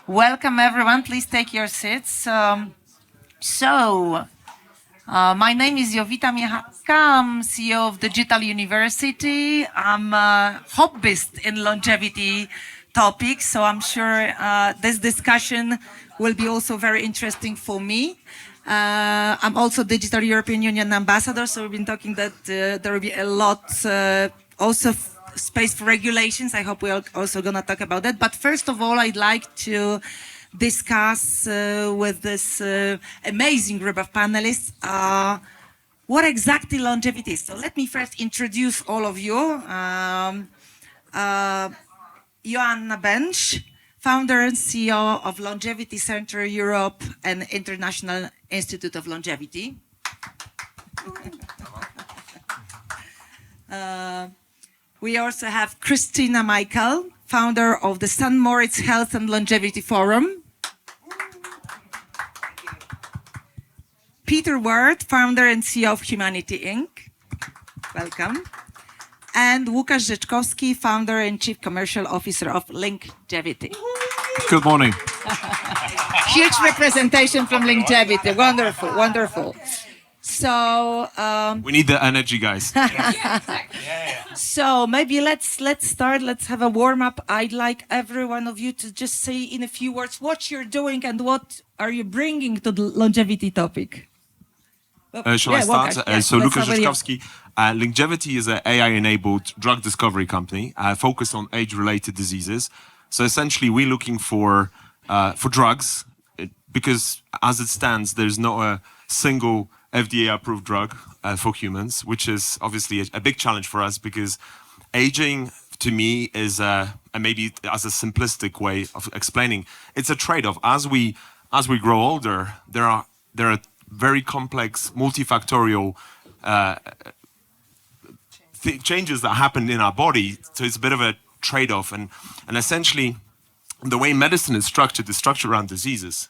Welcome, everyone. Please take your seats. My name is Jovita Miechałka. I'm CEO of Digital University. I'm a hobbyist in longevity topics, so I'm sure this discussion will be also very interesting for me. I'm also Digital European Union ambassador, so we've been talking that there will be a lot also space for regulations. I hope we're also going to talk about that. But first of all, I'd like to discuss with this amazing group of panelists what exactly longevity is. So let me first introduce all of you. Joanna Bench, founder and CEO of Longevity Center Europe and International Institute of Longevity. We also have Christina Michael, founder of the St. Moritz Health and Longevity Forum. Peter Ward, founder and CEO of Humanity Inc. Welcome. And Łukasz Rzeczkowski, founder and chief commercial officer of Longevity. Good morning. Huge representation from Longevity. Wonderful, wonderful. So we need the energy, guys. So maybe let's start. Let's have a warm up. I'd like every one of you to just say in a few words what you're doing and what are you bringing to the longevity topic. Shall I start? So Łukasz Rzeczkowski, Longevity is an AI-enabled drug discovery company focused on age-related diseases. So essentially, we're looking for drugs because, as it stands, there's not a single FDA-approved drug for humans, which is obviously a big challenge for us because aging, to me, is maybe as a simplistic way of explaining, it's a trade-off. As we grow older, there are very complex, multifactorial changes that happen in our body. So it's a bit of a trade-off, and essentially, the way medicine is structured around diseases,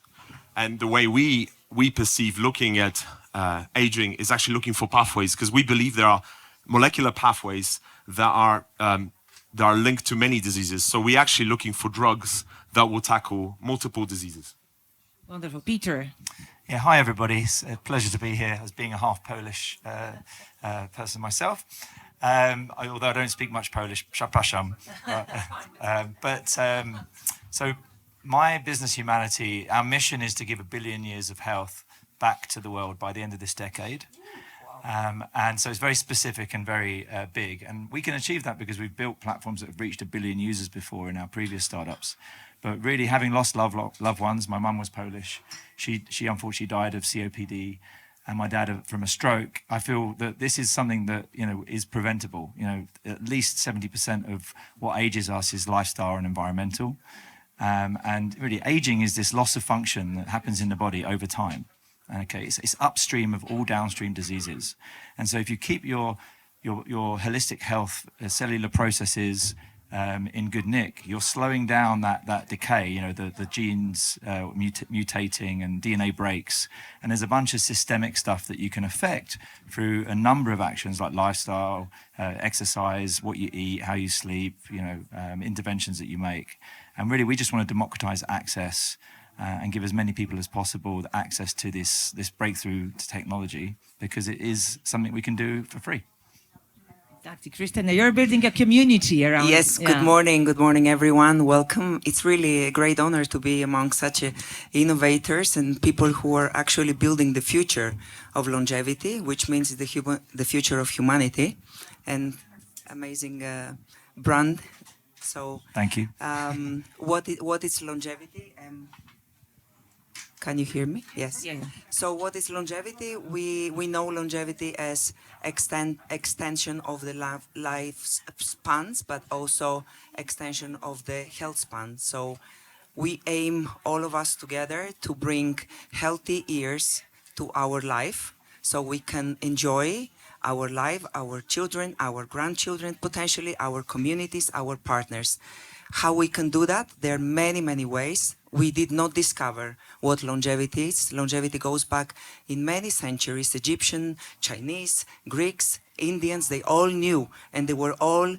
and the way we perceive looking at aging is actually looking for pathways, because we believe there are molecular pathways that are linked to many diseases. So we're actually looking for drugs that will tackle multiple diseases. Wonderful. Peter. Yeah, hi everybody. It's a pleasure to be here as being a half Polish person myself. Although I don't speak much Polish, przepraszam. So my business Humanity, our mission is to give 1 billion years of health back to the world by the end of this decade. And so it's very specific and very big. And we can achieve that because we've built platforms that have reached 1 billion users before in our previous startups. But really, having lost loved ones, my mum was Polish. She unfortunately died of COPD, and my dad from a stroke. I feel that this is something that is preventable. At least 70% of what ages us is lifestyle and environmental. And really, aging is this loss of function that happens in the body over time. Okay, it's upstream of all downstream diseases. And so if you keep your holistic health, cellular processes in good nick, you're slowing down that decay, the genes mutating and DNA breaks. And there's a bunch of systemic stuff that you can affect through a number of actions like lifestyle, exercise, what you eat, how you sleep, interventions that you make. And really, we just want to democratize access and give as many people as possible the access to this breakthrough technology, because it is something we can do for free. Dr. Christina, you're building a community around. Yes, good morning, everyone. Welcome. It's really a great honor to be among such innovators and people who are actually building the future of longevity, which means the future of humanity, and amazing brand. So, thank you. What is longevity? Can you hear me? Yes. Yeah. So what is longevity? We know longevity as extension of the life spans, but also extension of the health span. So we aim, all of us together, to bring healthy years to our life so we can enjoy our life, our children, our grandchildren, potentially our communities, our partners. How we can do that? There are many, many ways. We did not discover what longevity is. Longevity goes back in many centuries. Egyptian, Chinese, Greeks, Indians, they all knew, and they were all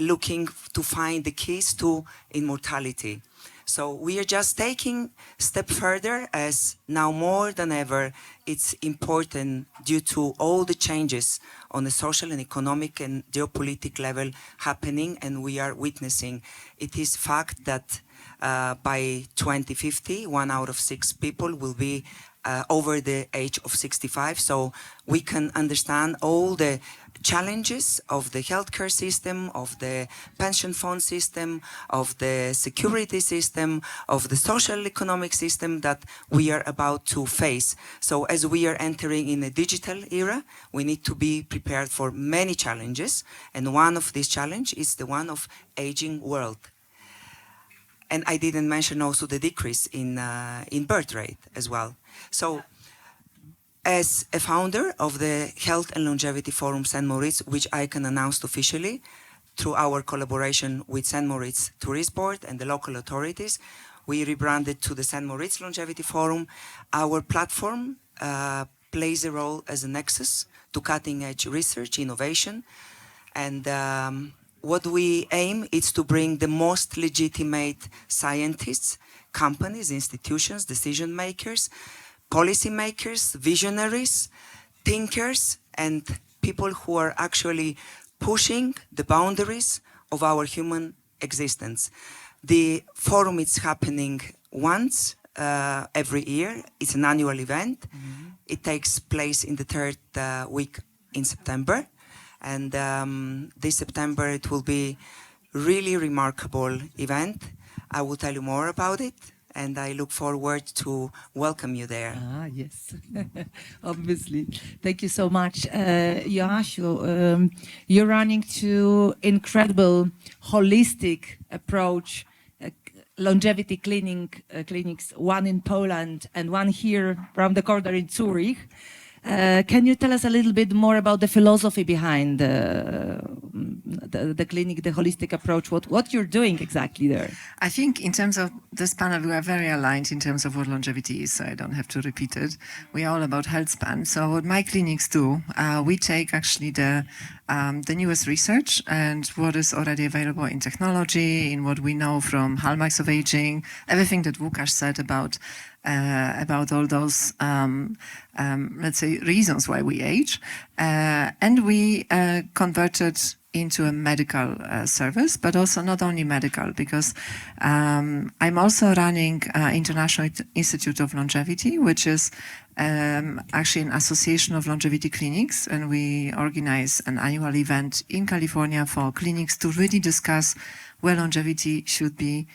looking to find the keys to immortality. So we are just taking a step further, as now more than ever it's important due to all the changes on the social and economic and geopolitical level happening, and we are witnessing. It is fact that by 2050, 1 out of 6 people will be over the age of 65. So we can understand all the challenges of the healthcare system, of the pension fund system, of the security system, of the social economic system that we are about to face. So as we are entering in a digital era, we need to be prepared for many challenges. And one of these challenges is the one of aging world. And I didn't mention also the decrease in birth rate as well. So as a founder of the Health and Longevity Forum St. Moritz, which I can announce officially through our collaboration with St. Moritz Tourist Board and the local authorities, we rebranded to the St. Moritz Longevity Forum. Our platform plays a role as a nexus to cutting-edge research, innovation, and what we aim is to bring the most legitimate scientists, companies, institutions, decision makers, policy makers, visionaries, thinkers, and people who are actually pushing the boundaries of our human existence. The forum is happening once every year. It's an annual event. Mm-hmm. It takes place in the third week in September. And this September it will be really remarkable event. I will tell you more about it, and I look forward to welcome you there. Ah, yes, obviously. Thank you so much. Joasiu, you're running two incredible holistic approach longevity clinics, one in Poland and one here around the corner in Zurich. Can you tell us a little bit more about the philosophy behind the clinic, the holistic approach, what you're doing exactly there? I think in terms of this panel, we are very aligned in terms of what longevity is, so I don't have to repeat it. We are all about healthspan. So what my clinics do, we take actually the newest research and what is already available in technology, in what we know from hallmarks of aging, everything that Łukasz said about all those, let's say, reasons why we age. And we converted into a medical service, but also not only medical, because I'm also running International Institute of Longevity, which is actually an association of longevity clinics, and we organize an annual event in California for clinics to really discuss where longevity should be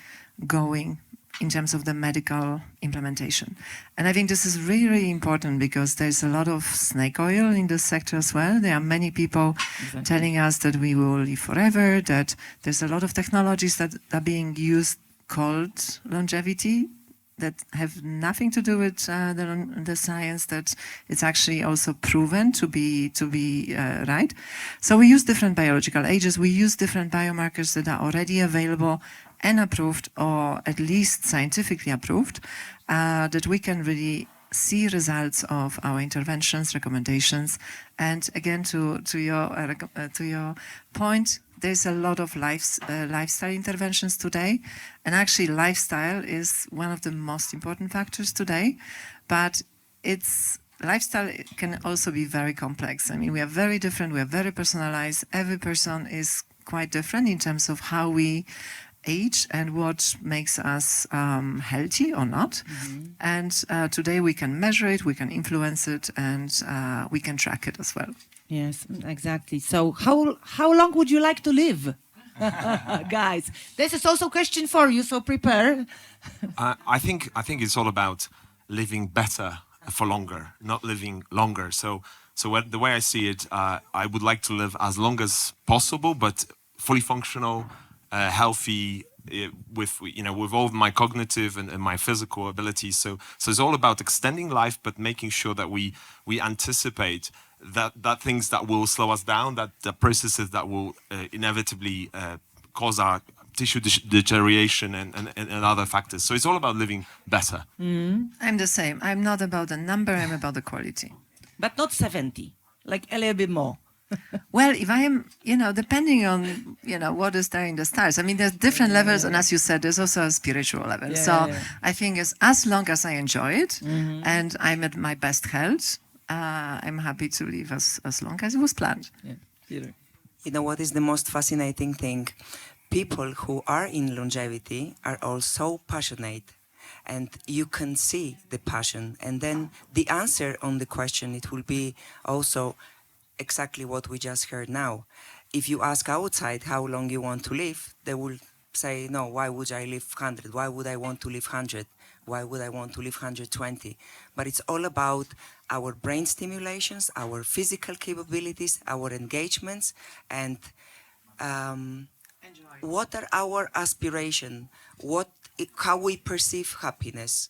going in terms of the medical implementation. And I think this is really, really important because there's a lot of snake oil in this sector as well. There are many people telling us that we will live forever, that there's a lot of technologies that are being used called longevity that have nothing to do with the science, that it's actually also proven to be right. So we use different biological ages, we use different biomarkers that are already available and approved, or at least scientifically approved, that we can really see results of our interventions, recommendations. And again, to your point, there's a lot of lifestyle interventions today, and actually lifestyle is one of the most important factors today, but lifestyle can also be very complex. I mean, we are very different, we are very personalized. Every person is quite different in terms of how we age and what makes us healthy or not. Mm-hmm. And today we can measure it, we can influence it, and we can track it as well. Yes, exactly. So how long would you like to live? Guys, this is also a question for you, so prepare. I think it's all about living better for longer, not living longer. So the way I see it, I would like to live as long as possible, but fully functional, healthy, with all of my cognitive and my physical abilities. So it's all about extending life, but making sure that we anticipate that things that will slow us down, that the processes that will inevitably cause our tissue deterioration and other factors. So it's all about living better. Mm. I'm the same. I'm not about the number, I'm about the quality. But not 70, like a little bit more. Well, if I am, depending on, what is there in the stars. I mean, there's different levels, and as you said, there's also a spiritual level. I think as long as I enjoy it and I'm at my best health, I'm happy to live as long as it was planned. Yeah, Peter. You know what is the most fascinating thing? People who are in longevity are all so passionate, and you can see the passion. And then the answer on the question, it will be also exactly what we just heard now. If you ask outside how long you want to live, they will say, no, why would I live 100? Why would I want to live 100? Why would I want to live 120? But it's all about our brain stimulations, our physical capabilities, our engagements, and what are our aspirations? How we perceive happiness?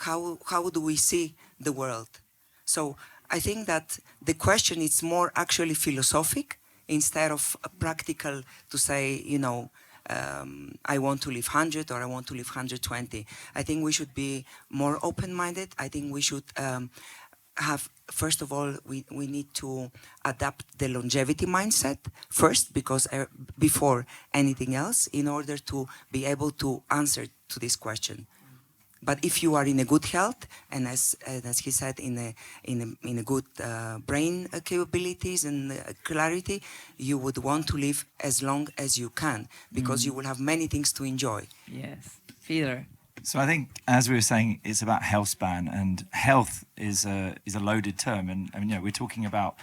How do we see the world? So I think that the question is more actually philosophic instead of practical to say, I want to live 100 or I want to live 120. I think we should be more open-minded. I think we should have, first of all, we need to adapt the longevity mindset first, because before anything else, in order to be able to answer to this question. But if you are in a good health, and as he said, in a good brain capabilities and clarity, you would want to live as long as you can, because you will have many things to enjoy. Yes, Peter. So I think, as we were saying, it's about healthspan, and health is a loaded term, and we're talking about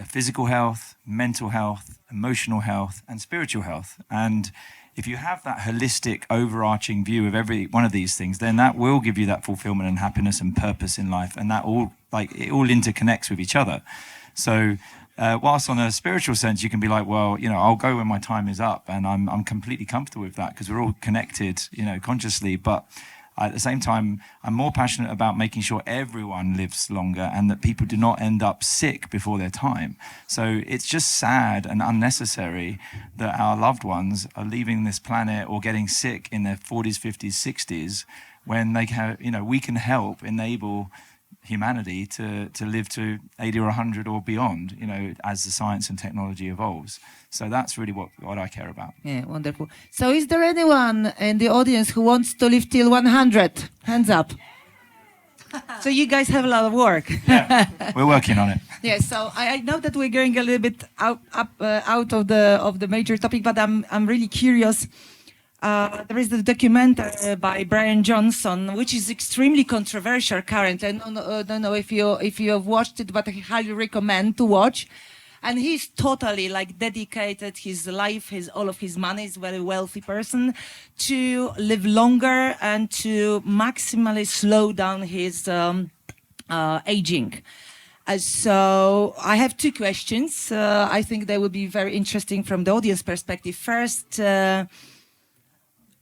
physical health, mental health, emotional health, and spiritual health. And if you have that holistic, overarching view of every one of these things, then that will give you that fulfillment and happiness and purpose in life, and that it all interconnects with each other. So whilst on a spiritual sense, you can be like, well, I'll go when my time is up, and I'm completely comfortable with that because we're all connected, consciously. But at the same time, I'm more passionate about making sure everyone lives longer and that people do not end up sick before their time. So it's just sad and unnecessary that our loved ones are leaving this planet or getting sick in their 40s, 50s, 60s, when they can, we can help enable humanity to live to 80 or 100 or beyond, as the science and technology evolves. So that's really what I care about. Yeah, wonderful. So is there anyone in the audience who wants to live till 100? Hands up. So you guys have a lot of work. Yeah, we're working on it. Yeah, so I know that we're going a little bit out of the major topic, but I'm really curious. There is the documentary by Brian Johnson, which is extremely controversial currently. I don't know if you have watched it, but I highly recommend to watch. And he's totally dedicated his life, all of his money, he's a very wealthy person, to live longer and to maximally slow down his aging. So I have two questions. I think they will be very interesting from the audience perspective. First,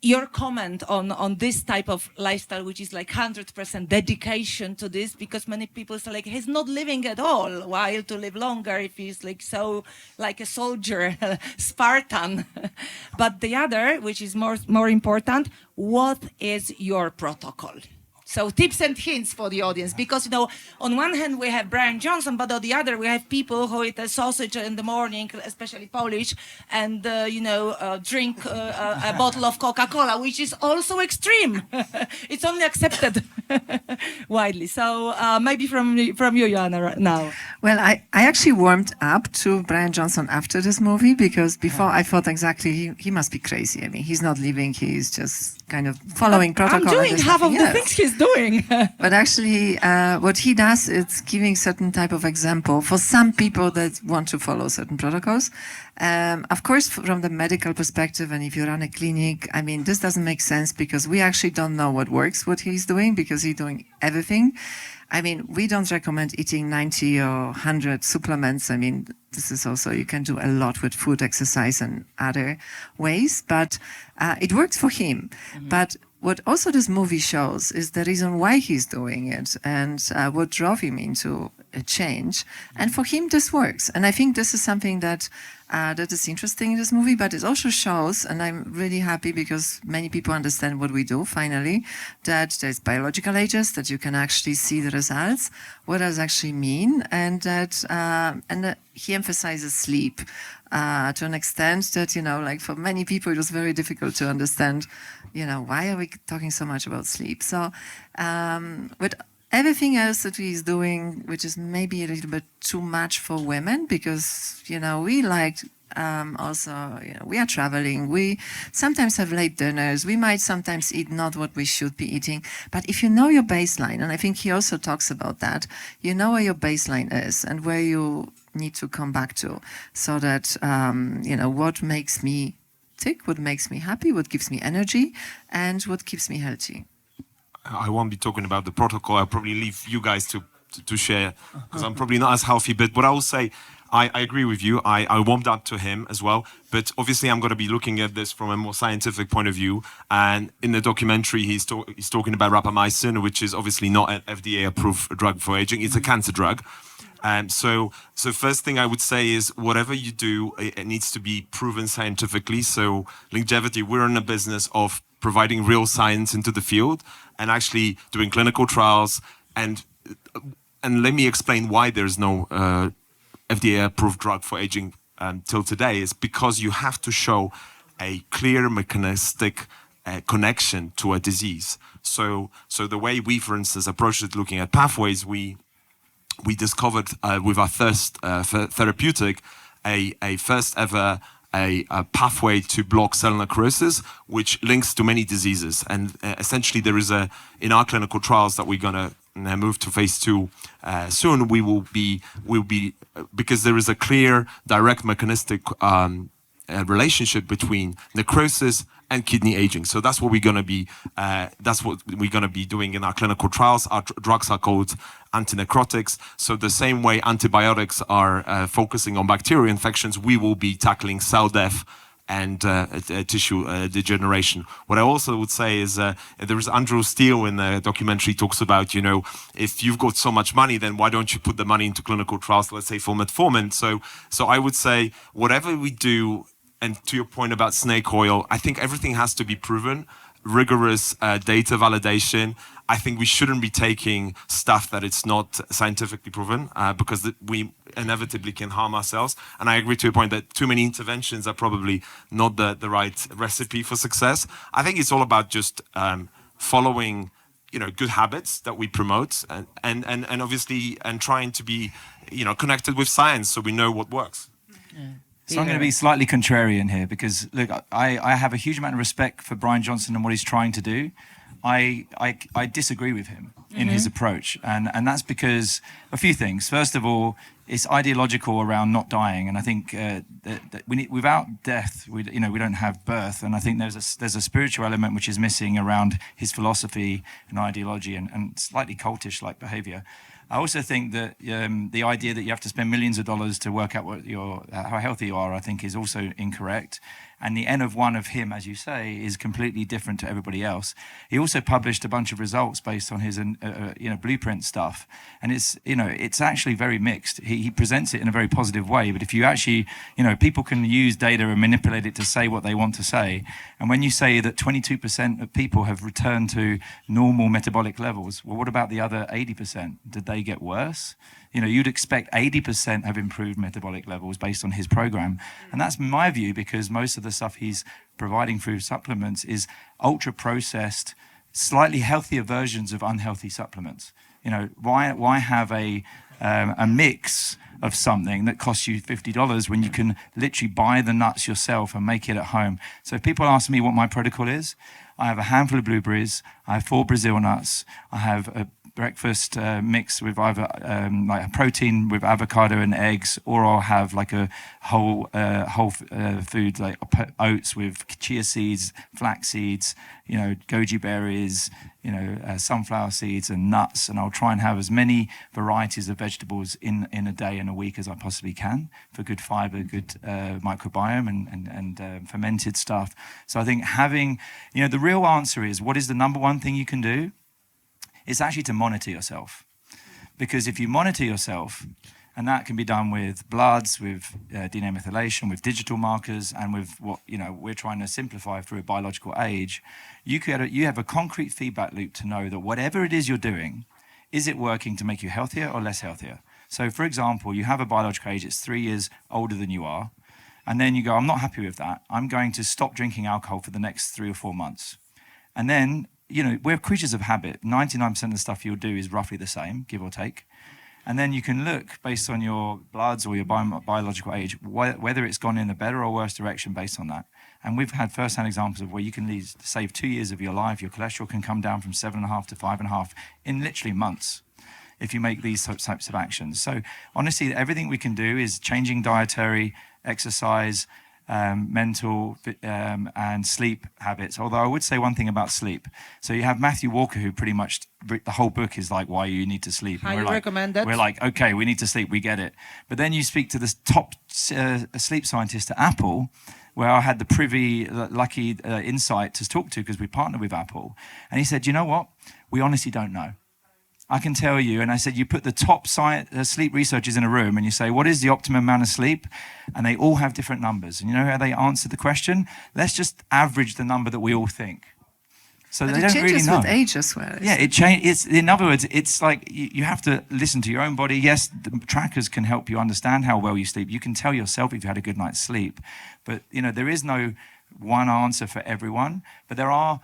your comment on this type of lifestyle, which is 100% dedication to this, because many people say he's not living at all, while to live longer if he's so like a soldier, Spartan. But the other, which is more important, what is your protocol? So tips and hints for the audience, because on one hand we have Brian Johnson, but on the other we have people who eat a sausage in the morning, especially Polish, and drink a bottle of Coca-Cola, which is also extreme. It's only accepted widely. So maybe from you, Joanna, now. Well, I actually warmed up to Brian Johnson after this movie, because before I thought exactly he must be crazy. I mean, he's not living; he's just kind of following protocol. I'm doing half of the things he's doing. But actually, what he does is giving certain type of example for some people that want to follow certain protocols. Of course, from the medical perspective, and if you run a clinic, I mean, this doesn't make sense because we actually don't know what works, what he's doing, because he's doing everything. I mean, we don't recommend eating 90 or 100 supplements. I mean, this is also, you can do a lot with food, exercise, and other ways, but it works for him. Mm-hmm. But what also this movie shows is the reason why he's doing it, and what drove him into change. And for him, this works. And I think this is something that that is interesting in this movie, but it also shows, and I'm really happy because many people understand what we do finally, that there's biological ages, that you can actually see the results, what does actually mean, and that he emphasizes sleep to an extent that, like for many people, it was very difficult to understand, why are we talking so much about sleep? So, with everything else that he's doing, which is maybe a little bit too much for women, because we like also, we are traveling. We sometimes have late dinners. We might sometimes eat not what we should be eating. But if you know your baseline, and I think he also talks about that, you know where your baseline is and where you need to come back to, so that what makes me tick, what makes me happy, what gives me energy, and what keeps me healthy. I won't be talking about the protocol. I'll probably leave you guys to share, because I'm probably not as healthy. But what I will say, I agree with you. I warmed up to him as well. But obviously, I'm going to be looking at this from a more scientific point of view. And in the documentary, he's talking about rapamycin, which is obviously not an FDA-approved drug for aging. It's a cancer drug. So first thing I would say is whatever you do, it needs to be proven scientifically. So longevity, we're in a business of providing real science into the field and actually doing clinical trials. And let me explain why there's no FDA-approved drug for aging till today. Is because you have to show a clear mechanistic connection to a disease. So the way we, for instance, approached it, looking at pathways, we discovered with our first therapeutic a first ever a pathway to block cell necrosis, which links to many diseases. And essentially, there is in our clinical trials that we're gonna move to phase 2 soon. We'll be because there is a clear, direct mechanistic relationship between necrosis and kidney aging. So that's what we're going to be doing in our clinical trials. Our drugs are called antinecrotics. So the same way antibiotics are focusing on bacterial infections, we will be tackling cell death and tissue degeneration. What I also would say is there is Andrew Steele in the documentary talks about, if you've got so much money, then why don't you put the money into clinical trials, let's say for metformin. So I would say whatever we do, and to your point about snake oil, I think everything has to be proven, rigorous data validation. I think we shouldn't be taking stuff that it's not scientifically proven because we inevitably can harm ourselves. And I agree to your point that too many interventions are probably not the right recipe for success. I think it's all about just following, good habits that we promote and obviously and trying to be, connected with science so we know what works. Yeah. So I'm going to be slightly contrarian here because, look, I have a huge amount of respect for Brian Johnson and what he's trying to do. I disagree with him in his approach, and that's because a few things. First of all, it's ideological around not dying, and I think that we need, without death, we don't have birth, and I think there's a spiritual element which is missing around his philosophy and ideology and slightly cultish-like behavior. I also think that the idea that you have to spend millions of dollars to work out how healthy you are, I think, is also incorrect. And the N of 1 of him, as you say, is completely different to everybody else. He also published a bunch of results based on his, blueprint stuff, and it's actually very mixed. He presents it in a very positive way, but if you actually, people can use data and manipulate it to say what they want to say. And when you say that 22% of people have returned to normal metabolic levels, well, what about the other 80%? Did they get worse? You'd expect 80% have improved metabolic levels based on his program. And that's my view, because most of the stuff he's providing through supplements is ultra-processed, slightly healthier versions of unhealthy supplements. Why have a mix of something that costs you $50 when you can literally buy the nuts yourself and make it at home? So if people ask me what my protocol is, I have a handful of blueberries, I have 4 Brazil nuts, I have a breakfast mix with either like a protein with avocado and eggs, or I'll have like a whole food like oats with chia seeds, flax seeds, goji berries, sunflower seeds and nuts, and I'll try and have as many varieties of vegetables in a day and a week as I possibly can for good fiber, good microbiome and fermented stuff. So I think having, the real answer is, what is the number one thing you can do? It's actually to monitor yourself. Because if you monitor yourself, and that can be done with bloods, with DNA methylation, with digital markers, and with what we're trying to simplify through a biological age. You have a concrete feedback loop to know that whatever it is you're doing, is it working to make you healthier or less healthier? So, for example, you have a biological age; it's 3 years older than you are, and then you go, "I'm not happy with that. I'm going to stop drinking alcohol for the next 3 or 4 months," and then we're creatures of habit. 99% of the stuff you'll do is roughly the same, give or take. And then you can look, based on your bloods or your biological age, whether it's gone in a better or worse direction based on that. And we've had first-hand examples of where you can save 2 years of your life. Your cholesterol can come down from 7.5 to 5.5 in literally months if you make these types of actions. So honestly, everything we can do is changing dietary, exercise, mental and sleep habits. Although I would say one thing about sleep. So you have Matthew Walker, who pretty much the whole book is like why you need to sleep. Highly recommended. We're like, okay, we need to sleep. We get it. But then you speak to this top sleep scientist at Apple, where I had the lucky insight to talk to because we partner with Apple, and he said, you know what? We honestly don't know. I can tell you, and I said, you put the top sleep researchers in a room and you say, what is the optimum amount of sleep? And they all have different numbers. And you know how they answer the question? Let's just average the number that we all think. So but they it don't really changes know. with age as well. Yeah, it changes. In other words, it's like you have to listen to your own body. Yes, the trackers can help you understand how well you sleep. You can tell yourself if you had a good night's sleep. But, there is no one answer for everyone. But there are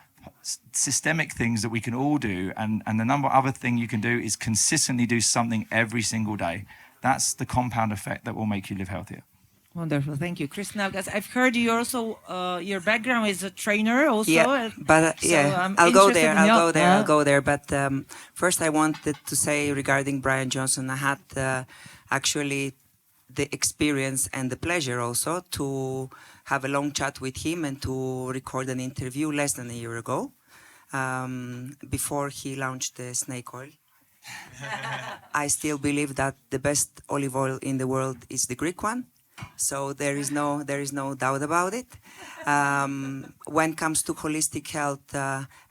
systemic things that we can all do, and the other thing you can do is consistently do something every single day. That's the compound effect that will make you live healthier. Wonderful, thank you, Chris. Now, guys, I've heard you also your background is a trainer also. Yeah, but I'll go there. But first, I wanted to say regarding Brian Johnson, I had actually the experience and the pleasure also to have a long chat with him and to record an interview less than a year ago, before he launched the snake oil. I still believe that the best olive oil in the world is the Greek one, so there is no doubt about it. When it comes to holistic health,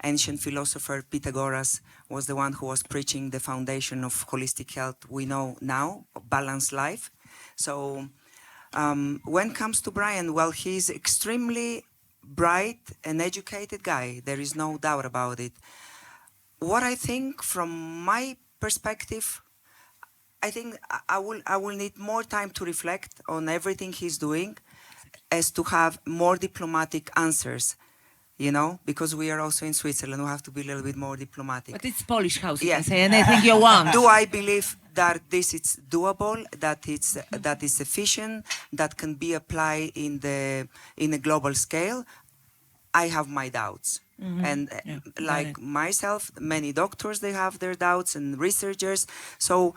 ancient philosopher Pythagoras was the one who was preaching the foundation of holistic health we know now, balanced life. So when it comes to Brian, well, he's extremely bright and educated guy. There is no doubt about it. What I think from my perspective, I think I will need more time to reflect on everything he's doing as to have more diplomatic answers, because we are also in Switzerland, we have to be a little bit more diplomatic. But it's Polish house, you Yeah. can say anything you want. Do I believe that this is doable, that is efficient, that can be applied in a global scale? I have my doubts. Mm-hmm. And like myself, many doctors, they have their doubts, and researchers. So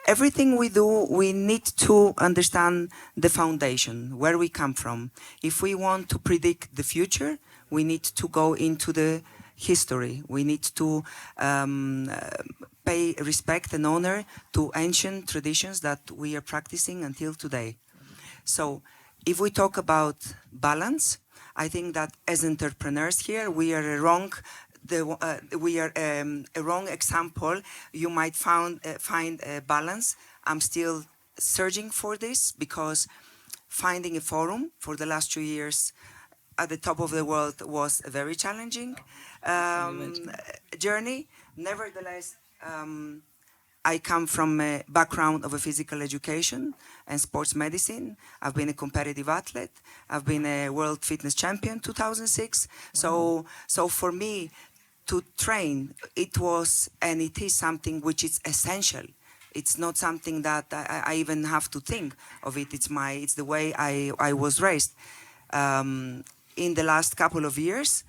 everything we do, we need to understand the foundation, where we come from. If we want to predict the future, we need to go into the history. We need to pay respect and honor to ancient traditions that we are practicing until today. So if we talk about balance, I think that as entrepreneurs here, we are a wrong example. You might find a balance. I'm still searching for this, because finding a forum for the last 2 years at the top of the world was a very challenging journey. Nevertheless, I come from a background of a physical education and sports medicine. I've been a competitive athlete. I've been a world fitness champion 2006. Wow. So for me to train, it was and it is something which is essential. It's not something that I even have to think of it. It's the way I was raised. In the last couple of years,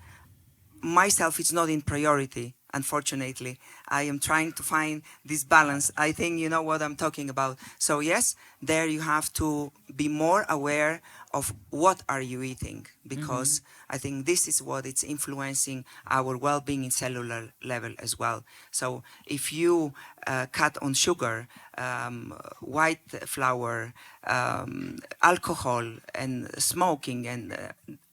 myself, it's not in priority. Unfortunately, I am trying to find this balance. I think you know what I'm talking about. So yes, there you have to be more aware of what are you eating, because I think this is what it's influencing our well-being in cellular level as well. So if you cut on sugar, white flour, alcohol and smoking, and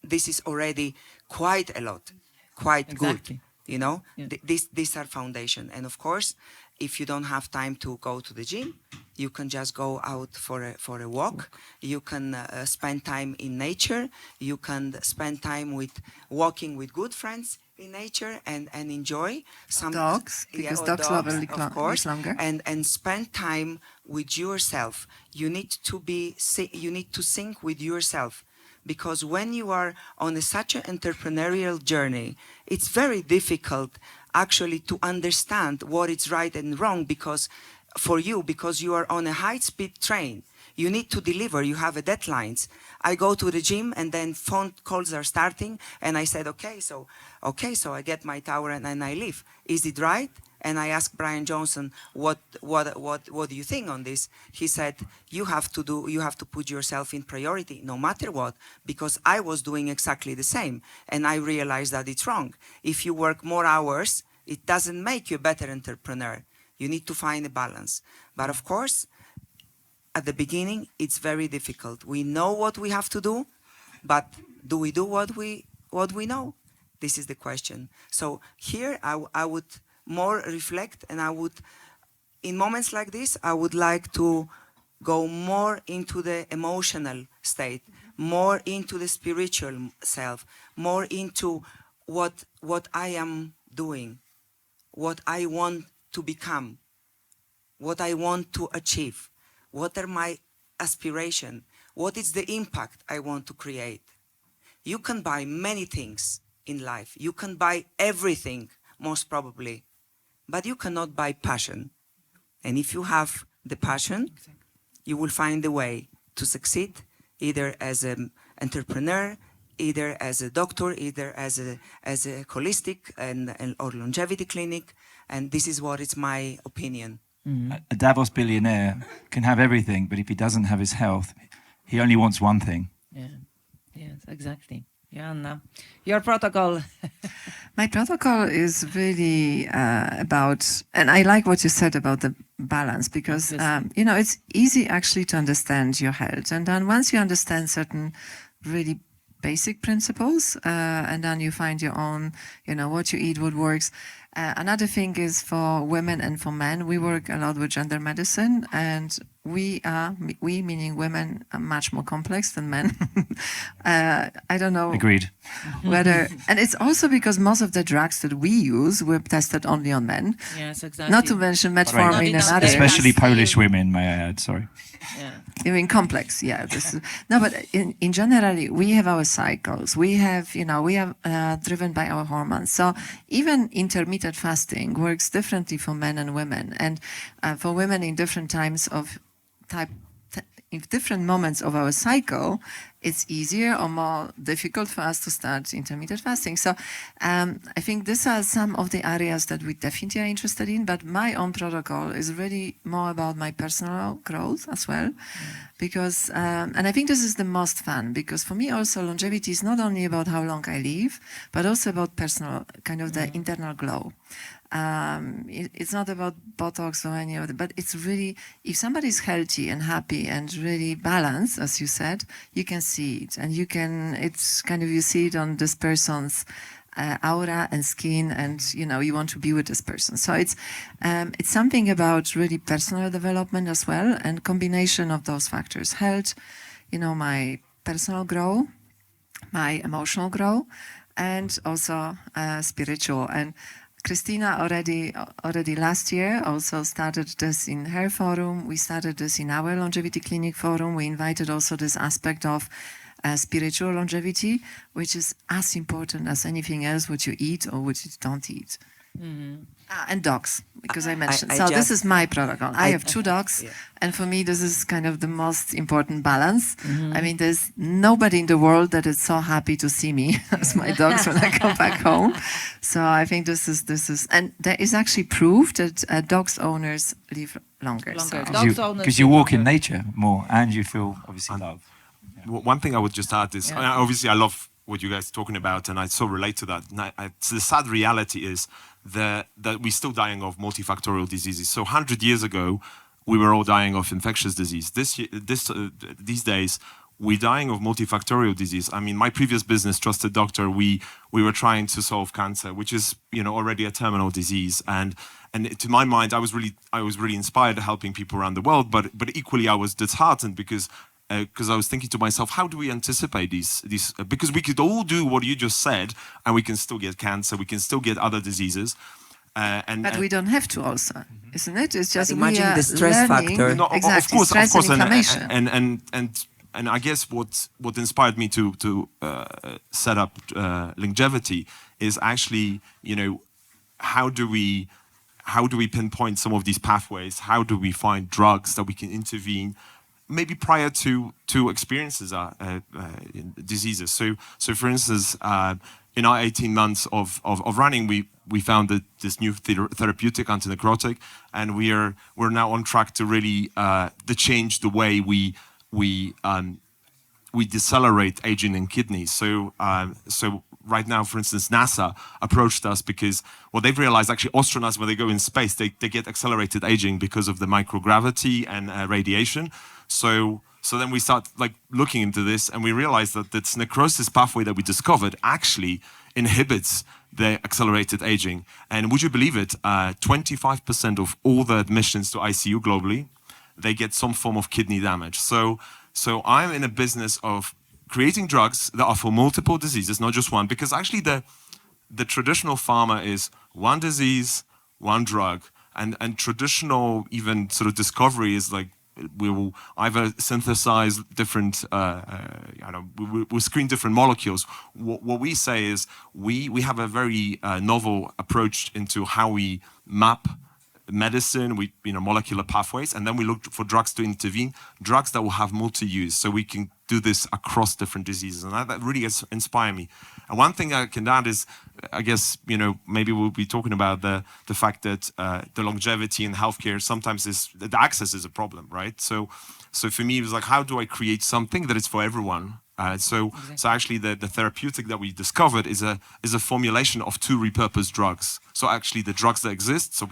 this is already quite a lot, quite exactly. good. You know, these are foundation. And of course, if you don't have time to go to the gym, you can just go out for a walk. You can spend time in nature. You can spend time with walking with good friends in nature and enjoy some Dogs, because dogs love a of course, longer. and spend time with yourself. You need to sync with yourself, because when you are on such an entrepreneurial journey, it's very difficult actually to understand what is right and wrong, because you are on a high-speed train. You need to deliver. You have deadlines. I go to the gym and then phone calls are starting, and I said, okay, so I get my tower and then I leave. Is it right? And I asked Brian Johnson, what do you think on this? He said, you have to put yourself in priority no matter what, because I was doing exactly the same. And I realized that it's wrong. If you work more hours, it doesn't make you a better entrepreneur. You need to find a balance. But of course, at the beginning, it's very difficult. We know what we have to do, but do we do what we know? This is the question. So here I would more reflect, and in moments like this, I would like to go more into the emotional state, more into the spiritual self, more into what I am doing, what I want to become, what I want to achieve, what are my aspirations, what is the impact I want to create. You can buy many things in life. You can buy everything, most probably, but you cannot buy passion. And if you have the passion, you will find a way to succeed, either as an entrepreneur, either as a doctor, either as a holistic or longevity clinic. And this is what is my opinion. A Davos billionaire can have everything, but if he doesn't have his health, he only wants one thing. Yeah. Yes, exactly. Joanna, your protocol. My protocol is really about, and I like what you said about the balance, because it's easy actually to understand your health, and then once you understand certain really basic principles, and then you find your own, what you eat, what works. Another thing is for women and for men, we work a lot with gender medicine, and we meaning women are much more complex than men. I don't know. Agreed. And it's also because most of the drugs that we use were tested only on men. Yes, exactly. Not to mention metformin and others. Especially Polish women, may I add, sorry. Yeah. You mean complex, yeah. No, but in general, we have our cycles. We have, we are driven by our hormones. So even intermittent fasting works differently for men and women. And for women in different times of in different moments of our cycle, it's easier or more difficult for us to start intermittent fasting. So I think these are some of the areas that we definitely are interested in, but my own protocol is really more about my personal growth as well. Because, and I think this is the most fun, because for me also longevity is not only about how long I live, but also about personal, kind of the internal glow. It's not about Botox or any other, but it's really, if somebody is healthy and happy and really balanced, as you said, you can see it, and it's kind of, you see it on this person's aura and skin, and you want to be with this person. So it's something about really personal development as well, and combination of those factors: health, my personal growth, my emotional growth, and also spiritual. And Christina already last year also started this in her forum. We started this in our longevity clinic forum. We invited also this aspect of spiritual longevity, which is as important as anything else, what you eat or what you don't eat. Mm-hmm. And dogs, because I mentioned. This is my protocol. I have 2 dogs, yeah. And for me, this is kind of the most important balance. Mm-hmm. I mean, there's nobody in the world that is so happy to see me as my dogs when I come back home. So I think this is, and there is actually proof that dogs owners live longer. Because you walk in nature more, and you feel obviously love. Yeah. One thing I would just add is, obviously, I love what you guys are talking about, and I so relate to that. The sad reality is that we're still dying of multifactorial diseases. So 100 years ago, we were all dying of infectious disease. These days, we're dying of multifactorial disease. I mean, my previous business, Trusted Doctor, we were trying to solve cancer, which is, you know, already a terminal disease. And to my mind, I was really inspired helping people around the world, but equally I was disheartened because I was thinking to myself, how do we anticipate these because we could all do what you just said, and we can still get cancer, we can still get other diseases. But we don't have to also, isn't it? It's just imagine the stress factor. No, exactly, of course, and inflammation. And I guess what inspired me to set up Longevity is actually, you know, how do we pinpoint some of these pathways? How do we find drugs that we can intervene, maybe prior to experiences in diseases? So for instance, in our 18 months of running, we found this new therapeutic antinecrotic, and we're now on track to really to change the way we decelerate aging in kidneys. So right now, for instance, NASA approached us because, well, they've realized actually astronauts, when they go in space, they get accelerated aging because of the microgravity and radiation. So then we start like looking into this, and we realized that this necrosis pathway that we discovered actually inhibits the accelerated aging. And would you believe it, 25% of all the admissions to ICU globally, they get some form of kidney damage. So I'm in a business of creating drugs that are for multiple diseases, not just one, because actually the traditional pharma is one disease, one drug, and traditional even sort of discovery is like, we will either synthesize different, we'll screen different molecules. What we say is we have a very novel approach into how we map medicine, molecular pathways, and then we look for drugs to intervene, drugs that will have multi-use, so we can do this across different diseases, and that really has inspired me. And one thing I can add is, I guess, maybe we'll be talking about the fact that the longevity in healthcare sometimes the access is a problem, right? So for me, it was like, how do I create something that is for everyone? So actually the therapeutic that we discovered is a formulation of two repurposed drugs. So actually the drugs that exist,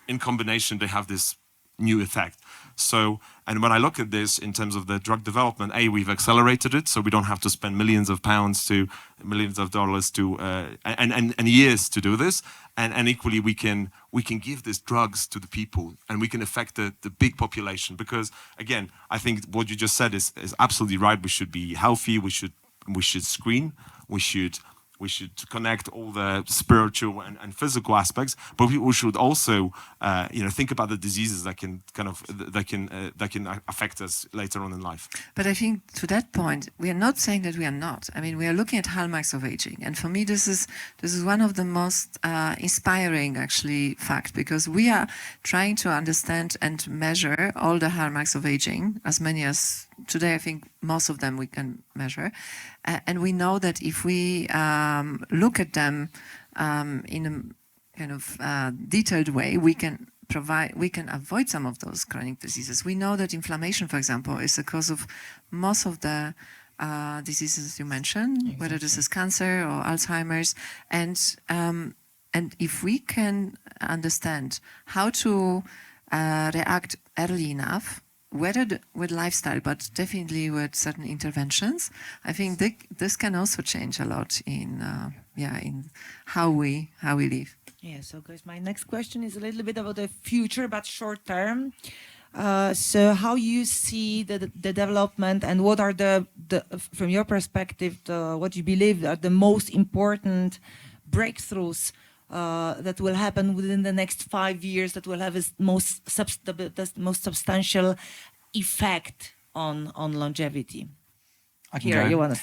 in combination, they have this new effect. So, and when I look at this in terms of the drug development, we've accelerated it, so we don't have to spend millions of pounds to millions of dollars to and years to do this. And equally, we can give these drugs to the people, and we can affect the big population. Because again, I think what you just said is absolutely right. We should be healthy. We should screen. We should connect all the spiritual and physical aspects, but we should also, think about the diseases that can affect us later on in life. But I think to that point, we are not saying that we are not. I mean, we are looking at hallmarks of aging, and for me, this is one of the most inspiring, actually, fact, because we are trying to understand and measure all the hallmarks of aging, as many as. Today, I think most of them we can measure. And we know that if we look at them in a kind of detailed way, we can avoid some of those chronic diseases. We know that inflammation, for example, is the cause of most of the diseases you mentioned, exactly. Whether this is cancer or Alzheimer's. And if we can understand how to react early enough, whether with lifestyle, but definitely with certain interventions, I think this can also change a lot in how we live. Yeah. So, guys, my next question is a little bit about the future, but short term. So, how you see the development, and what are the from your perspective, what you believe are the most important breakthroughs that will happen within the next 5 years, that will have the most substantial effect on longevity? I can go. You want to?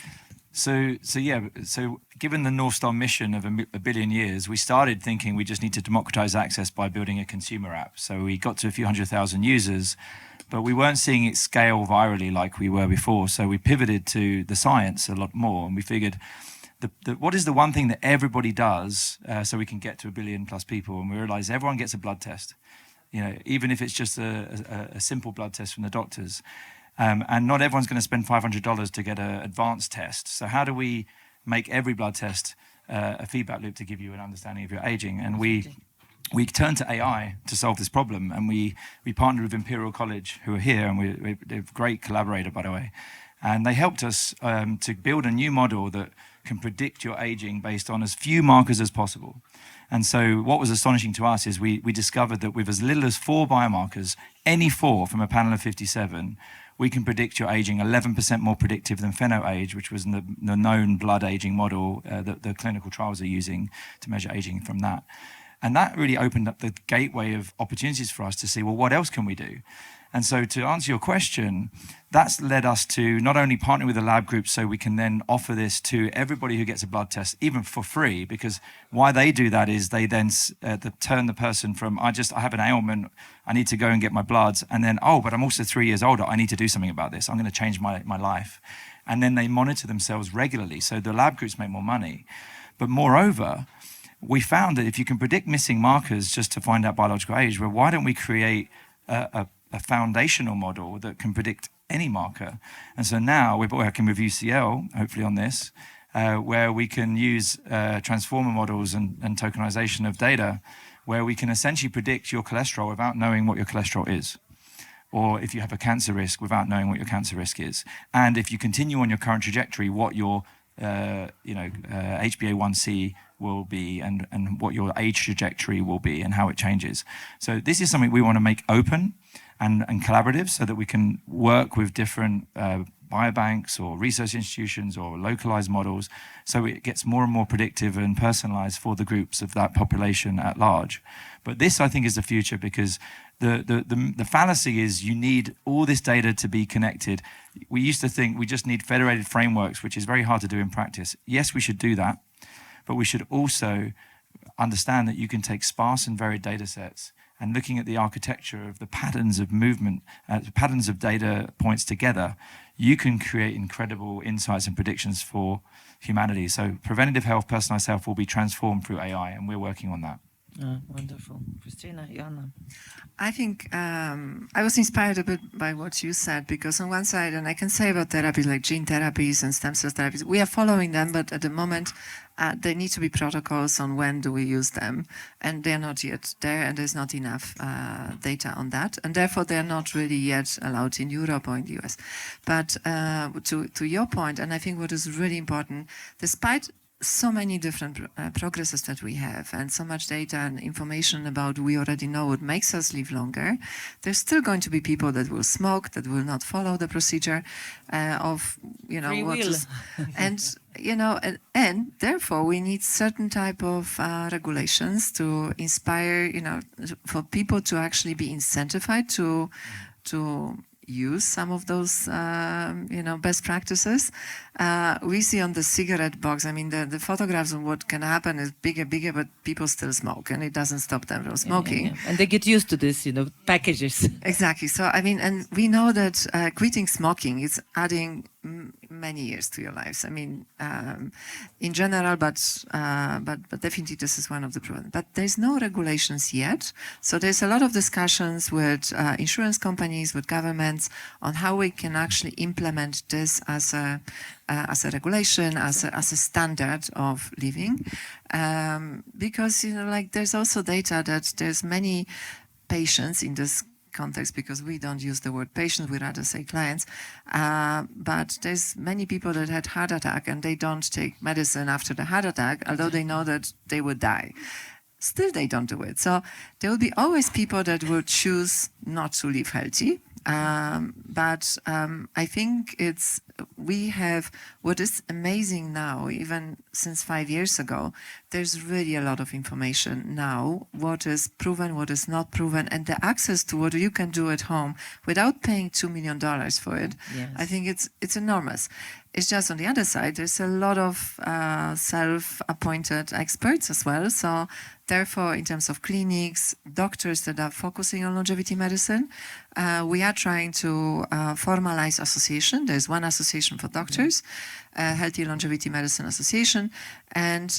So given the North Star mission of a billion years, we started thinking we just need to democratize access by building a consumer app. So we got to a few 100,000 users, but we weren't seeing it scale virally like we were before. So we pivoted to the science a lot more, and we figured, what is the one thing that everybody does so we can get to 1 billion plus people? And we realized everyone gets a blood test, even if it's just a simple blood test from the doctors. And not everyone's going to spend $500 to get an advanced test. So how do we make every blood test a feedback loop to give you an understanding of your aging? And we turned to AI to solve this problem. And we partnered with Imperial College, who are here, and they're a great collaborator, by the way. And they helped us to build a new model that can predict your aging based on as few markers as possible. And so what was astonishing to us is we discovered that with as little as 4 biomarkers, any 4 from a panel of 57, we can predict your aging 11% more predictive than PhenoAge, which was the known blood aging model that the clinical trials are using to measure aging from that. And that really opened up the gateway of opportunities for us to see, well, what else can we do? And so to answer your question, that's led us to not only partner with the lab groups so we can then offer this to everybody who gets a blood test, even for free, because why they do that is they then turn the person from, I have an ailment, I need to go and get my bloods, and then, oh, but I'm also 3 years older, I need to do something about this, I'm going to change my life. And then they monitor themselves regularly, so the lab groups make more money. But moreover, we found that if you can predict missing markers just to find out biological age, well, why don't we create a foundational model that can predict any marker? And so now we're working with UCL, hopefully on this, where we can use transformer models and tokenization of data, where we can essentially predict your cholesterol without knowing what your cholesterol is, or if you have a cancer risk without knowing what your cancer risk is. And if you continue on your current trajectory, what your HbA1c will be and what your age trajectory will be and how it changes. So this is something we want to make open and collaborative so that we can work with different biobanks or research institutions or localized models so it gets more and more predictive and personalized for the groups of that population at large. But this, I think, is the future because the fallacy is you need all this data to be connected. We used to think we just need federated frameworks, which is very hard to do in practice. Yes, we should do that, but we should also understand that you can take sparse and varied data sets and looking at the architecture of the patterns of movement, patterns of data points together, you can create incredible insights and predictions for humanity. So preventative health, personalized health will be transformed through AI, and we're working on that. Wonderful. Christina, Joanna. I think I was inspired a bit by what you said, because on one side, and I can say about therapies like gene therapies and stem cell therapies, we are following them, but at the moment, there need to be protocols on when do we use them, and they're not yet there, and there's not enough data on that, and therefore they're not really yet allowed in Europe or in the US. But to your point, and I think what is really important, despite so many different progresses that we have and so much data and information about we already know what makes us live longer, there's still going to be people that will smoke, that will not follow the procedure of, Free what will. is, and, and therefore we need certain type of regulations to inspire, for people to actually be incentivized to use some of those, best practices. We see on the cigarette box, I mean, the photographs of what can happen is bigger, but people still smoke, and it doesn't stop them from smoking. Yeah. And they get used to this, packages. Exactly. So, I mean, and we know that quitting smoking is adding many years to your lives. I mean, in general, but definitely this is one of the problems. But there's no regulations yet. So there's a lot of discussions with insurance companies, with governments on how we can actually implement this as a regulation, as a standard of living, because there's also data that there's many patients in this context, because we don't use the word patient, we rather say clients, but there's many people that had heart attack and they don't take medicine after the heart attack, although they know that they would die. Still they don't do it. So there will be always people that will choose not to live healthy. But I think we have what is amazing now, even since 5 years ago, there's really a lot of information now, what is proven, what is not proven, and the access to what you can do at home without paying $2 million for it. Yes. I think it's enormous. It's just on the other side, there's a lot of self-appointed experts as well. So therefore, in terms of clinics, doctors that are focusing on longevity medicine, we are trying to formalize association. There's one association for doctors, Healthy Longevity Medicine Association, and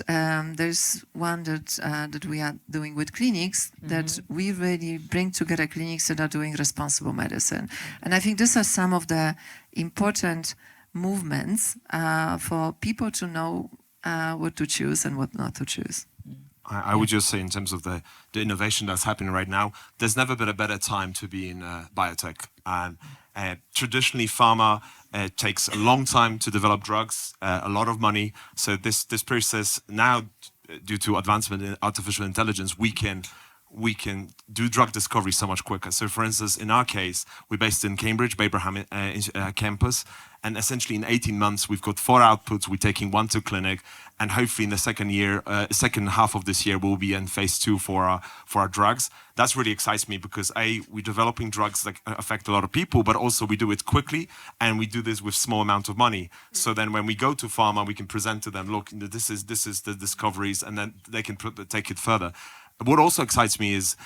there's one that we are doing with clinics, that we really bring together clinics that are doing responsible medicine. And I think these are some of the important movements for people to know what to choose and what not to choose. I would just say, in terms of the innovation that's happening right now, there's never been a better time to be in biotech. Traditionally, pharma takes a long time to develop drugs, a lot of money. So this process now, due to advancement in artificial intelligence, we can do drug discovery so much quicker. So for instance, in our case, we're based in Cambridge, Babraham campus, and essentially in 18 months, we've got 4 outputs. We're taking 1 to clinic, and hopefully in the second half of this year, we'll be in phase 2 for our drugs. That's really excites me because we're developing drugs that affect a lot of people, but also we do it quickly, and we do this with small amount of money. So then when we go to pharma, we can present to them, look, this is the discoveries, and then they can take it further. What also excites me is,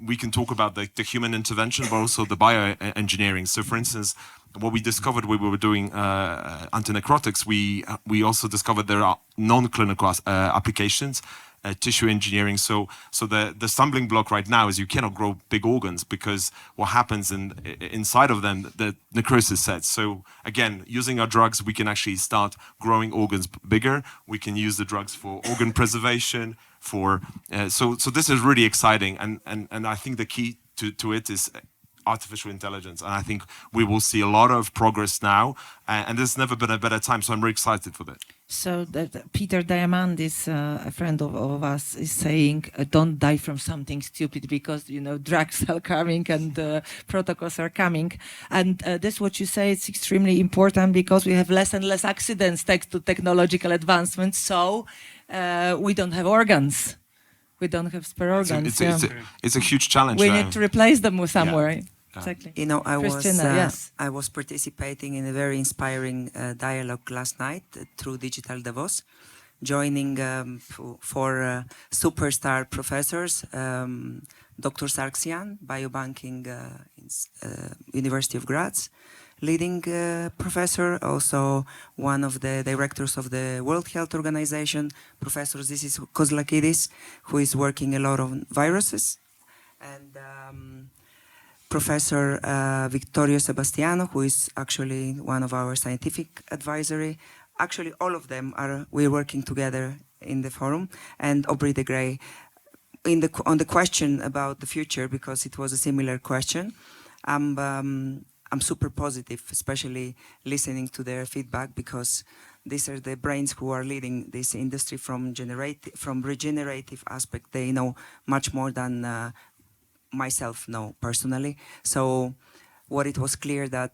we can talk about the human intervention, but also the bioengineering. So, for instance, what we discovered when we were doing anti-necrotics, we also discovered there are non-clinical applications, tissue engineering. So the stumbling block right now is you cannot grow big organs because what happens inside of them, the necrosis sets. So again, using our drugs, we can actually start growing organs bigger. We can use the drugs for organ preservation. So this is really exciting, and I think the key to it is artificial intelligence, and I think we will see a lot of progress now, and there's never been a better time, so I'm very excited for that. So that Peter Diamandis, a friend of us, is saying, don't die from something stupid because, drugs are coming and protocols are coming. And that's what you say, it's extremely important because we have less and less accidents thanks to technological advancements. So we don't have organs. We don't have spare organs. It's a huge challenge. We need to replace them somewhere. Yeah. Exactly. I was participating in a very inspiring dialogue last night through Digital Davos, joining for superstar professors, Dr. Sargsyan, biobanking University of Graz, leading professor, also one of the directors of the World Health Organization, Professor Zisis Kozlakidis, who is working a lot on viruses, and Professor Vittorio Sebastiano, who is actually one of our scientific advisory. Actually, all of them we're working together in the forum, and Aubrey de Grey. On the question about the future, because it was a similar question, I'm super positive, especially listening to their feedback, because these are the brains who are leading this industry from regenerative aspect. They know much more than myself know personally. So what it was clear that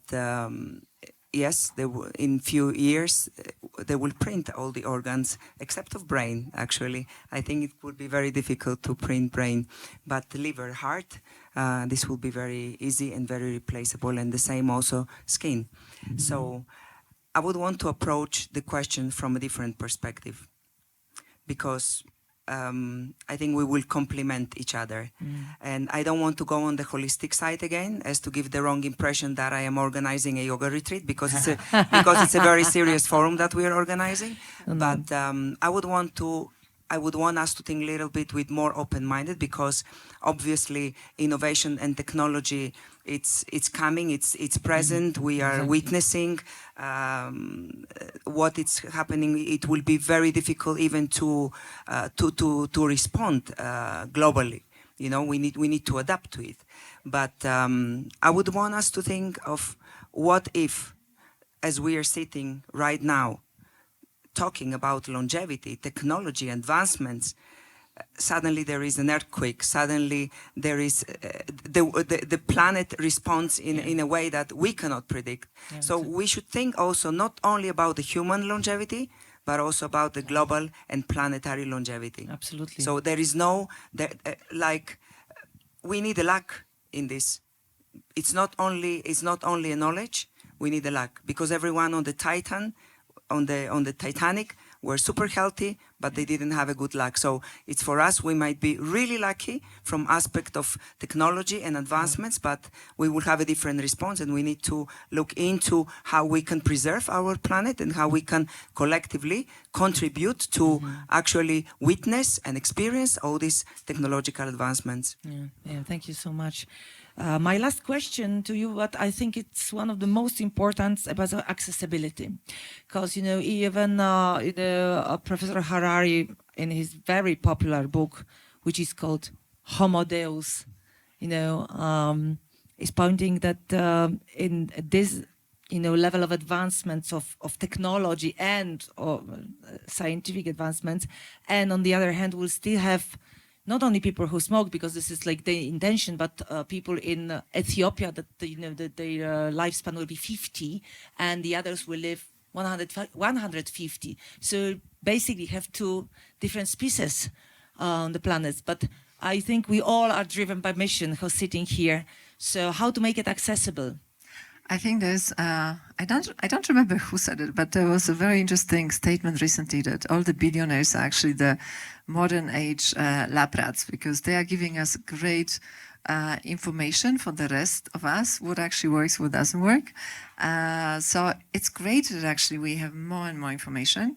yes, in few years they will print all the organs except of brain. Actually, I think it would be very difficult to print brain, but liver, heart, this will be very easy and very replaceable, and the same also skin. So I would want to approach the question from a different perspective, because I think we will complement each other. And I don't want to go on the holistic side again, as to give the wrong impression that I am organizing a yoga retreat, because it's a very serious forum that we are organizing. But I would want us to think a little bit with more open-minded, because obviously innovation and technology, it's coming, it's present. We are witnessing what is happening. It will be very difficult even to respond globally. We need to adapt to it. But I would want us to think of what if, as we are sitting right now, talking about longevity, technology, advancements, suddenly there is an earthquake, suddenly there is the planet responds in a way that we cannot predict. Yeah, so we should think also not only about the human longevity, but also about the global and planetary longevity. Absolutely. So there is we need a luck in this. It's not only a knowledge, we need a luck, because everyone on the Titan, on the Titanic, were super healthy, but they didn't have a good luck. So it's for us, we might be really lucky from aspect of technology and advancements, but we will have a different response, and we need to look into how we can preserve our planet and how we can collectively contribute to actually witness and experience all these technological advancements. Yeah, thank you so much. My last question to you, but I think it's one of the most important, about accessibility, because even Professor Harari, in his very popular book, which is called Homo Deus, is pointing that in this level of advancements of technology and scientific advancements, and on the other hand, we'll still have not only people who smoke, because this is like the intention, but people in Ethiopia that that their lifespan will be 50, and the others will live 150. So basically, have two different species on the planet. But I think we all are driven by mission who's sitting here. So how to make it accessible? I think there's, I don't remember who said it, but there was a very interesting statement recently that all the billionaires are actually the modern age lab rats, because they are giving us great information for the rest of us, what actually works, what doesn't work. So it's great that actually we have more and more information.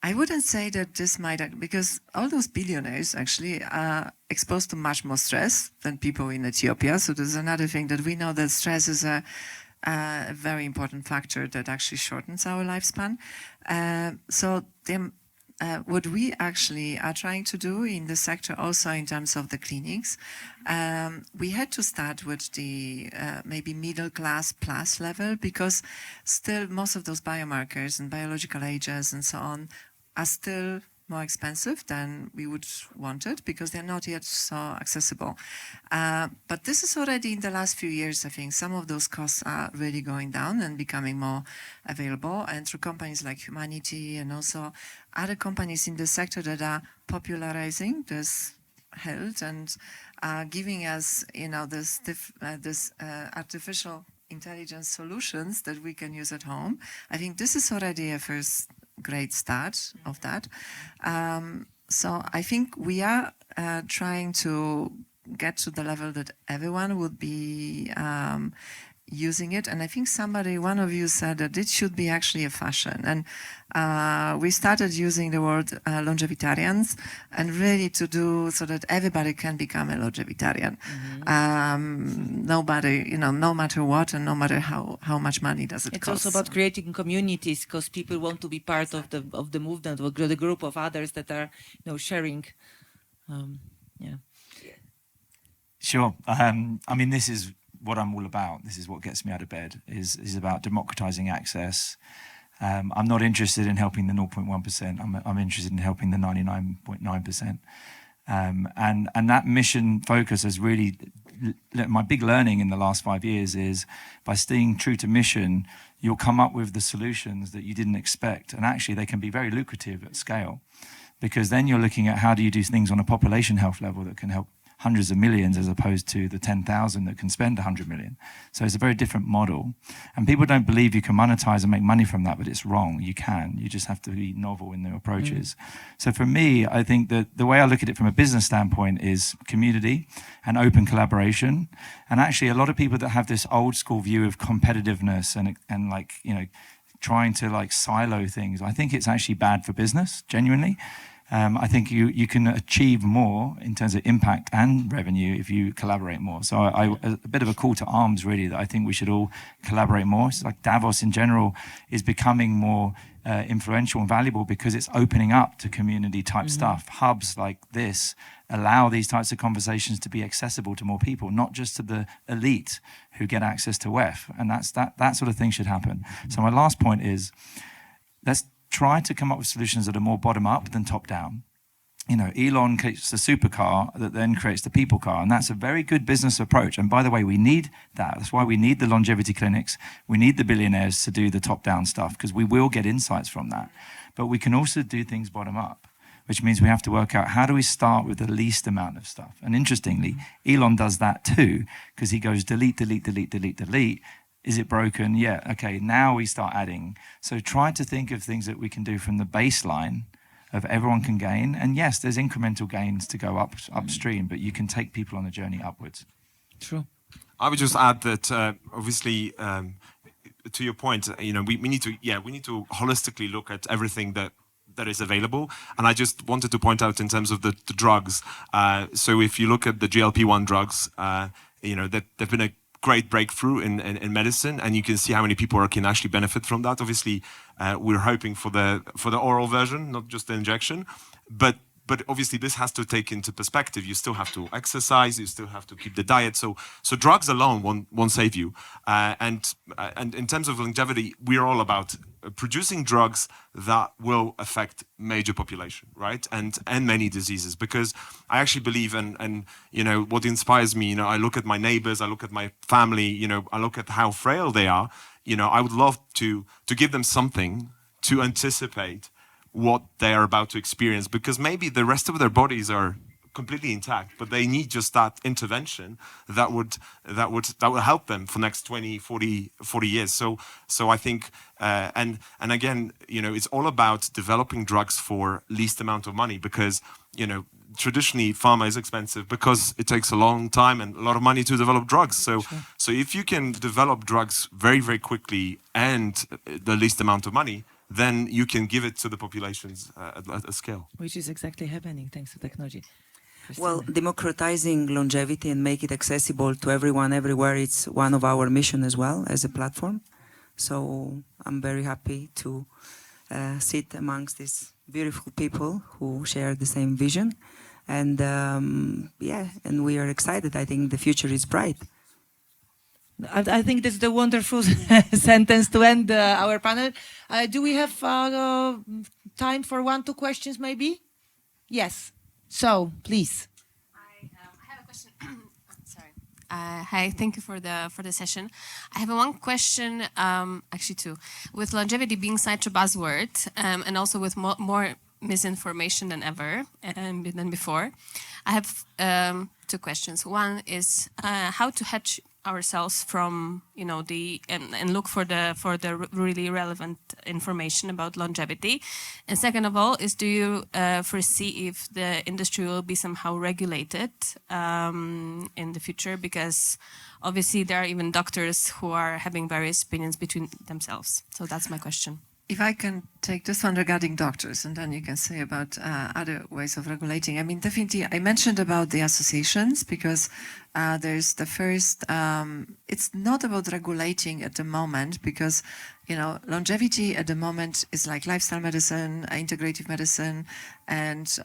I wouldn't say that this might, because all those billionaires actually are exposed to much more stress than people in Ethiopia. So there's another thing that we know, that stress is a very important factor that actually shortens our lifespan. What we actually are trying to do in the sector, also in terms of the clinics, we had to start with the maybe middle class plus level, because still most of those biomarkers and biological ages and so on are still more expensive than we would want it, because they're not yet so accessible. But this is already in the last few years, I think some of those costs are really going down and becoming more available, and through companies like Humanity and also other companies in the sector that are popularizing this health and giving us, this artificial intelligence solutions that we can use at home. I think this is already a first great start of that. So I think we are trying to get to the level that everyone would be using it. And I think one of you said that it should be actually a fashion. And we started using the word longevitarians, and really to do so that everybody can become a longevitarian. Nobody, no matter what, and no matter how much money does it cost. It's also about creating communities, because people want to be part of the movement, or the group of others that are sharing. Sure. I mean, this is what I'm all about. This is what gets me out of bed, is about democratizing access. I'm not interested in helping the 0.1%. I'm interested in helping the 99.9%. And that mission focus has really, my big learning in the last 5 years is, by staying true to mission, you'll come up with the solutions that you didn't expect. And actually they can be very lucrative at scale, because then you're looking at how do you do things on a population health level that can help hundreds of millions, as opposed to the 10,000 that can spend 100 million. So it's a very different model. And people don't believe you can monetize and make money from that, but it's wrong. You can. You just have to be novel in the approaches. So for me, I think that the way I look at it from a business standpoint is community and open collaboration. And actually a lot of people that have this old school view of competitiveness and like, trying to like silo things, I think it's actually bad for business, genuinely. I think you can achieve more in terms of impact and revenue if you collaborate more. So a bit of a call to arms, really, that I think we should all collaborate more. It's like Davos in general is becoming more influential and valuable because it's opening up to community type stuff. Hubs like this allow these types of conversations to be accessible to more people, not just to the elite who get access to WEF. And that sort of thing should happen. So my last point is, let's try to come up with solutions that are more bottom up than top down. Elon creates the supercar that then creates the people car, and that's a very good business approach. And by the way, we need that. That's why we need the longevity clinics. We need the billionaires to do the top down stuff, because we will get insights from that. But we can also do things bottom up, which means we have to work out how do we start with the least amount of stuff. And interestingly, Elon does that too, because he goes delete, delete, delete, delete, delete. Is it broken? Yeah, okay, now we start adding. So try to think of things that we can do from the baseline of everyone can gain. And yes, there's incremental gains to go upstream, but you can take people on the journey upwards. True. I would just add that obviously, to your point, we need to holistically look at everything that is available. And I just wanted to point out in terms of the drugs. So if you look at the GLP-1 drugs, that they've been a great breakthrough in medicine, and you can see how many people can actually benefit from that. Obviously, we're hoping for the oral version, not just the injection, but but obviously this has to take into perspective. You still have to exercise, you still have to keep the diet. So drugs alone won't save you. And in terms of longevity, we're all about producing drugs that will affect major population, right? And many diseases, because I actually believe, and you know, what inspires me, you know, I look at my neighbors, I look at my family, you know, I look at how frail they are. You know, I would love to give them something to anticipate what they are about to experience, because maybe the rest of their bodies are completely intact, but they need just that intervention that would help them for next 20, 40 years. So I think, and again, you know, it's all about developing drugs for least amount of money, because, you know, traditionally pharma is expensive because it takes a long time and a lot of money to develop drugs. So if you can develop drugs very, very quickly and the least amount of money, then you can give it to the populations at a scale. Which is exactly happening thanks to technology. Well, democratizing longevity and make it accessible to everyone, everywhere, it's one of our mission as well as a platform. So I'm very happy to sit amongst these beautiful people who share the same vision. And yeah, and we are excited. I think the future is bright. I think that's the wonderful sentence to end our panel. Do we have time for 1-2 questions, maybe? Yes. So, please. I have a question. Sorry. Hi, thank you for the session. I have one question, actually two. With longevity being such a buzzword, and also with more misinformation than ever than before, I have 2 questions. One is how to hedge ourselves from, you know, and look for the really relevant information about longevity. And second of all is, do you foresee if the industry will be somehow regulated in the future? Because obviously there are even doctors who are having various opinions between themselves. So that's my question. If I can take this one regarding doctors, and then you can say about other ways of regulating. I mean, definitely, I mentioned about the associations, because there's the first, it's not about regulating at the moment, because, you know, longevity at the moment is like lifestyle medicine, integrative medicine, and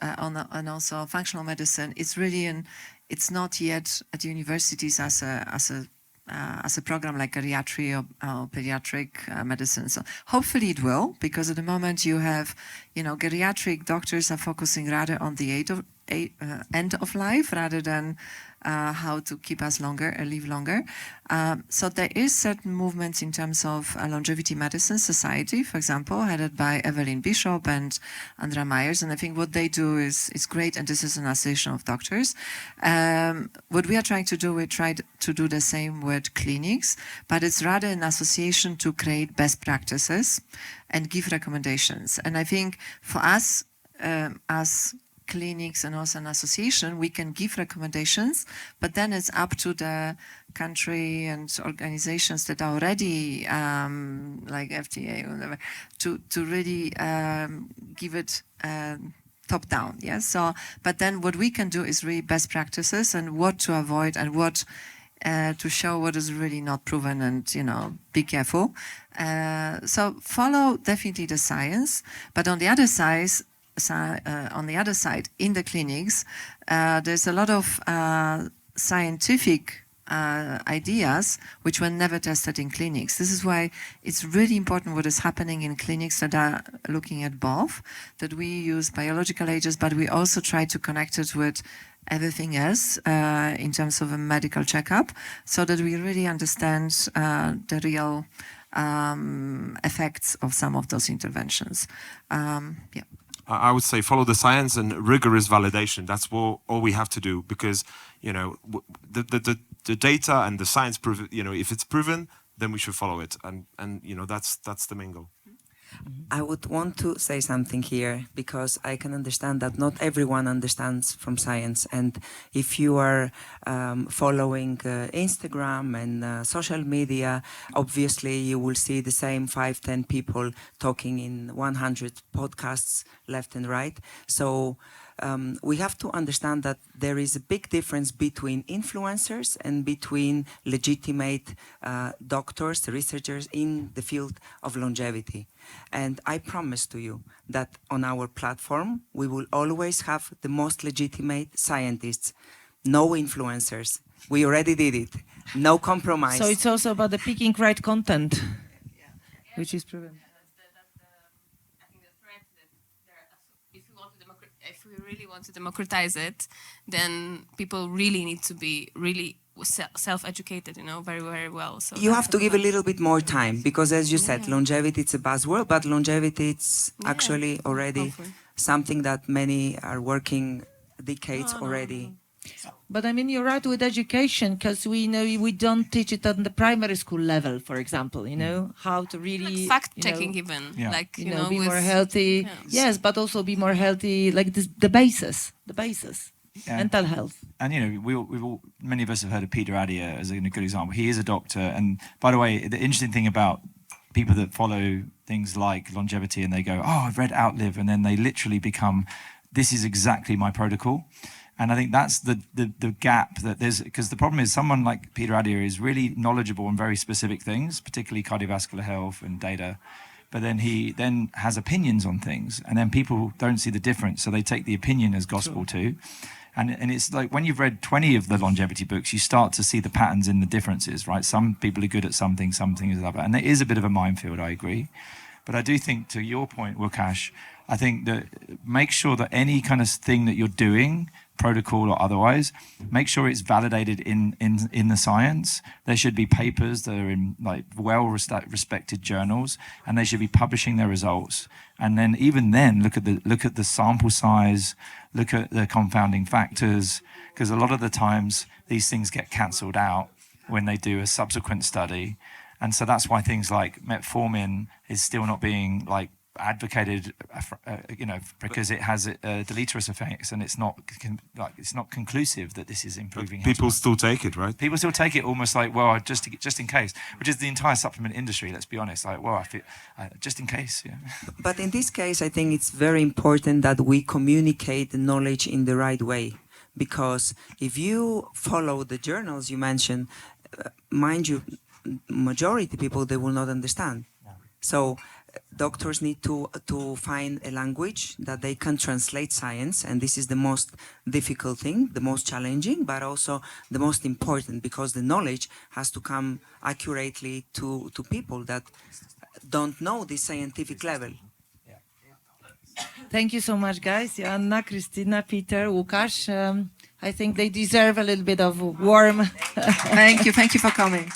also functional medicine. It's really it's not yet at universities as a program like geriatry or pediatric medicine. So hopefully it will, because at the moment you have, you know, geriatric doctors are focusing rather on the end of life rather than how to keep us longer and live longer. So there is certain movements in terms of Longevity Medicine Society, for example, headed by Evelyn Bishop and Andrea Myers. And I think what they do is great, and this is an association of doctors. What we are trying to do, we try to do the same with clinics, but it's rather an association to create best practices and give recommendations. And I think for us, as clinics and also an association, we can give recommendations, but then it's up to the country and organizations that are already like FDA or whatever to really give it top down. Yeah. So, but then what we can do is really best practices and what to avoid and what to show what is really not proven, and, you know, be careful. So follow definitely the science, but on the other side, in the clinics, there's a lot of scientific ideas which were never tested in clinics. This is why it's really important what is happening in clinics that are looking at both, that we use biological agents, but we also try to connect it with everything else in terms of a medical checkup, so that we really understand the real effects of some of those interventions. Yeah. I would say follow the science and rigorous validation. That's all we have to do, because, you know, the data and the science prove, you know, if it's proven, then we should follow it, and you know, that's the main goal. I would want to say something here, because I can understand that not everyone understands from science. And if you are following Instagram and social media, obviously you will see the same 5-10 people talking in 100 podcasts left and right. So we have to understand that there is a big difference between influencers and between legitimate doctors, researchers in the field of longevity. And I promise to you that on our platform, we will always have the most legitimate scientists, no influencers. We already did it. No compromise. So it's also about the picking right content, which is proven. If we really want to democratize it, then people really need to be really self-educated, very, very well. So you have to give a little bit more time because, as you said, longevity, it's a buzzword, but longevity, it's actually already something that many are working decades already. But I mean, you're right with education, because we know we don't teach it on the primary school level, for example, how to really... fact-checking even, be more healthy. Yeah. Yes, but also be more healthy, like the basis, mental health. And, many of us have heard of Peter Adier as a good example. He is a doctor. And by the way, the interesting thing about people that follow things like longevity and they go, oh, I've read Outlive, and then they literally become, this is exactly my protocol. And I think that's the gap that there's, because the problem is someone like Peter Adier is really knowledgeable on very specific things, particularly cardiovascular health and data. But then he then has opinions on things, and then people don't see the difference. So they take the opinion as gospel too. And it's like when you've read 20 of the longevity books, you start to see the patterns in the differences, right? Some people are good at some things are other. And there is a bit of a minefield, I agree. But I do think, to your point, Łukasz, I think that make sure that any kind of thing that you're doing, protocol or otherwise, make sure it's validated in the science. There should be papers that are in well-respected journals, and they should be publishing their results. And then even then, look at the sample size, look at the confounding factors, because a lot of the times these things get cancelled out when they do a subsequent study. And so that's why things like metformin is still not being advocated, because it has deleterious effects, and it's not conclusive that this is improving. People still take it, right? People still take it almost just in case, which is the entire supplement industry. Let's be honest. I feel just in case. Yeah. But in this case, I think it's very important that we communicate the knowledge in the right way, because if you follow the journals you mentioned, mind you, majority people, they will not understand. So doctors need to find a language that they can translate science, and this is the most difficult thing, the most challenging, but also the most important, because the knowledge has to come accurately to people that don't know the scientific level. Thank you so much, guys. Joanna, Krystyna, Peter, Łukasz. I think they deserve a little bit of warm... Thank you for coming.